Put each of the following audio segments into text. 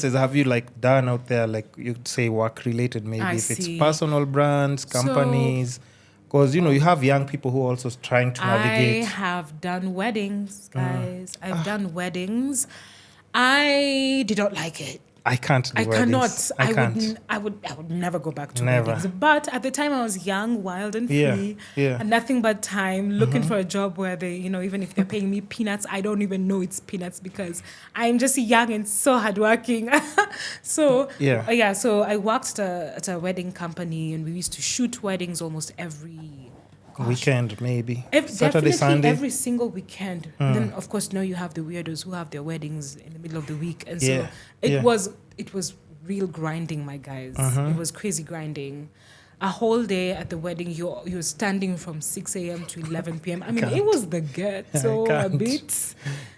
have you like done out there, like you'd say work related, maybe I if it's see. personal brands, companies? Because, you have young people who are also trying to navigate. I have done weddings, guys. I've done weddings. I did not like it. I can't do I weddings. cannot. I can't. I would never go back to Never. weddings. But at the time, I was young, wild, and Yeah, free, yeah. and nothing but time. Looking for a job where they, even if they're paying me peanuts, I don't even know it's peanuts because I'm just young and so hardworking. So Yeah. So I worked at a wedding company, and we used to shoot weddings almost every Weekend, maybe. Definitely Saturday, Sunday. every single weekend. And then, of course, you have the weirdos who have their weddings in the middle of the week, and so it was real grinding, my guys. It was crazy grinding. A whole day at the wedding, you're standing from 6 a.m. to 11 p.m. I mean, it was the ghetto a bit.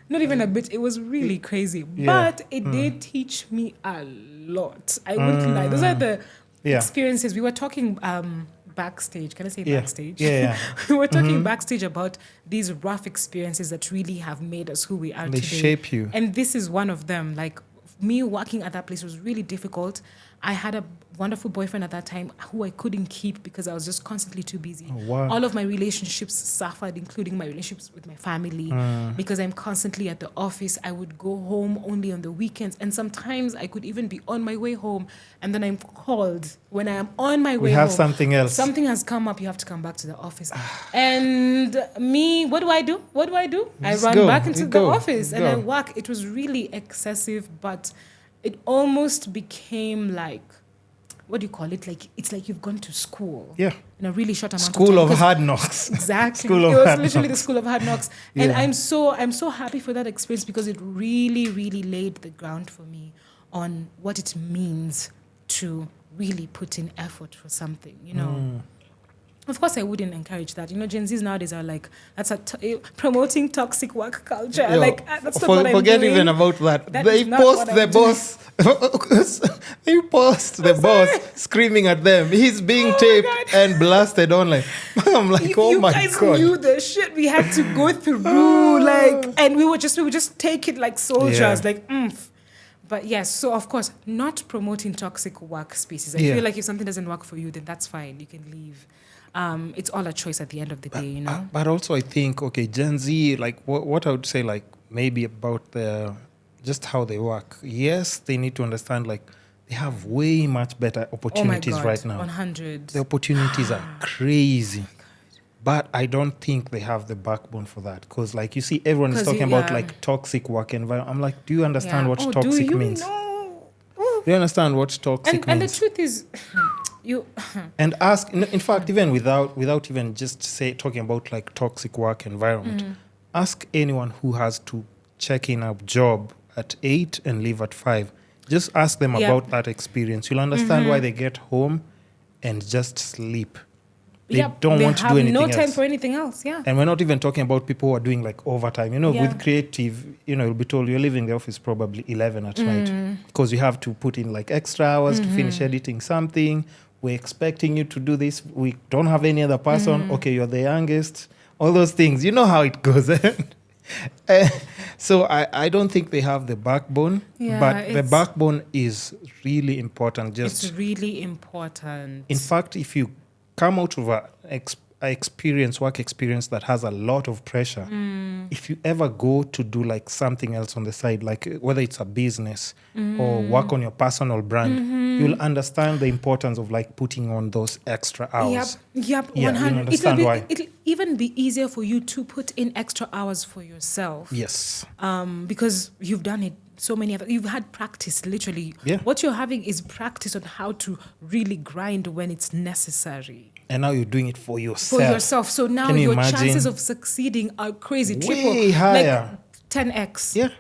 Not even a bit. It was really crazy. But it did teach me a lot. I wouldn't lie. Those are the experiences. We were talking backstage. Can I say backstage? Yeah. We were talking backstage about these rough experiences that really have made us who we are They today. shape you. And this is one of them. Like, me working at that place was really difficult. I had a wonderful boyfriend at that time who I couldn't keep because I was just constantly too busy. Oh, wow. All of my relationships suffered, including my relationships with my family, because I'm constantly at the office. I would go home only on the weekends, and sometimes I could even be on my way home, and then I'm called when I am on my way home. We have something else. Something has come up. You have to come back to the office. And me, what do I do? I run back into the office and I work. It was really excessive, but it almost became like, what do you call it? Like, it's like you've gone to school. Yeah. In a really short amount School of time. of hard knocks. Exactly. School of it was hard literally knocks. the school of hard knocks. And I'm so happy for that experience because it really, really laid the ground for me on what it means to really put in effort for something, Of course, I wouldn't encourage that. Gen Zs nowadays are like, that's promoting toxic work culture. That's not what I'm doing. Forget even about that. They is not post what the I'm boss. They post the boss screaming at them. He's being taped and blasted online. I'm like, you guys knew the shit we had to go through, and we would just take it like soldiers, But yes, so of course, not promoting toxic workspaces. I feel like if something doesn't work for you, then that's fine. You can leave. It's all a choice at the end of the day, But also, I think, Gen Z, like what I would say, like maybe about just how they work. Yes, they need to understand, like they have way much better opportunities right now. 100. The opportunities are crazy. But I don't think they have the backbone for that. Because, like, you see, everyone is talking about, like, toxic work environment. I'm like, do you understand what toxic means? Do you understand what toxic means? And the truth is, And ask, in fact, even without even just talking about, like, toxic work environment, ask anyone who has to check in a job at 8 and leave at 5. Just ask them about that experience. You'll understand why they get home and just sleep. They don't want to do anything else. They have no time for anything else, And we're not even talking about people who are doing like overtime. With creative, you'll be told you're leaving the office probably 11 at night because you have to put in like extra hours to finish editing something. We're expecting you to do this. We don't have any other person. Okay, you're the youngest. All those things. You know how it goes. So I don't think they have the backbone, but the backbone is really important. It's really important. In fact, if you come out of a work experience that has a lot of pressure, if you ever go to do like something else on the side, like whether it's a business or work on your personal brand, you'll understand the importance of like putting on those extra hours. Yep. Yeah, 100. you'll understand why. It'll even be easier for you to put in extra hours for yourself. Yes. Because you've done it. You've had practice, literally. Yeah. What you're having is practice on how to really grind when it's necessary. And now you're doing it for yourself. So now your chances of succeeding are crazy. Way higher. Like 10x.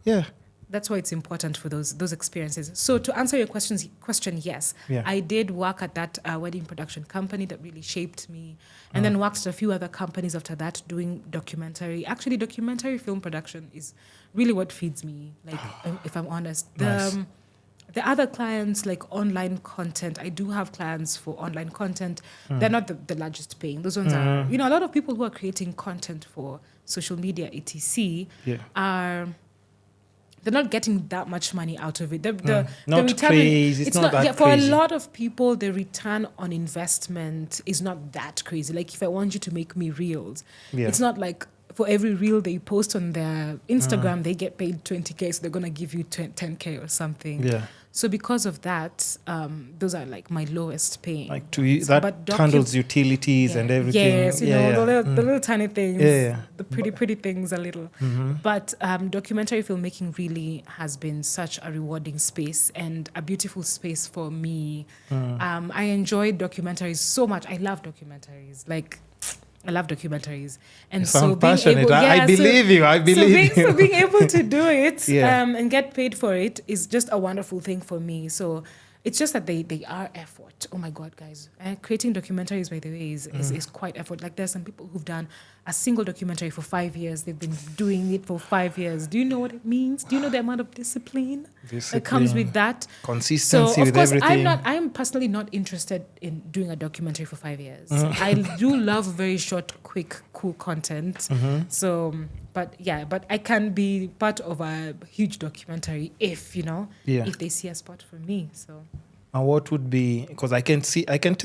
Yeah. That's why it's important for those experiences. So to answer your question, yes. Yeah. I did work at that wedding production company that really shaped me. And then worked at a few other companies after that doing documentary. Actually, documentary film production is really what feeds me, like, if I'm honest. Nice. The other clients, like online content, I do have clients for online content. They're not the largest paying. Those ones are, a lot of people who are creating content for social media, etc., are they're not getting that much money out of it. The not return, crazy. It's not that for crazy. a lot of people, the return on investment is not that crazy. Like if I want you to make me reels, it's not like for every reel they post on their Instagram, they get paid 20K, so they're going to give you 10K or something. Yeah. So because of that, those are like my lowest paying. Like that handles utilities and everything. Yes, the little tiny things, the pretty things a little. But documentary filmmaking really has been such a rewarding space and a beautiful space for me. I enjoy documentaries so much. I love documentaries. I love documentaries, and so being able, I believe you. So being able to do it and get paid for it is just a wonderful thing for me. So it's just that they are effort. Oh my God, guys! Creating documentaries, by the way, is quite effort. Like there's some people who've done a single documentary for 5 years. They've been doing it for 5 years. Do you know what it means? Do you know the amount of discipline that comes with that? Consistency so, of with course, everything. I'm personally not interested in doing a documentary for 5 years. I do love very short, quick, cool content. So, but I can be part of a huge documentary if they see a spot for me. So. And what would be, because I can tell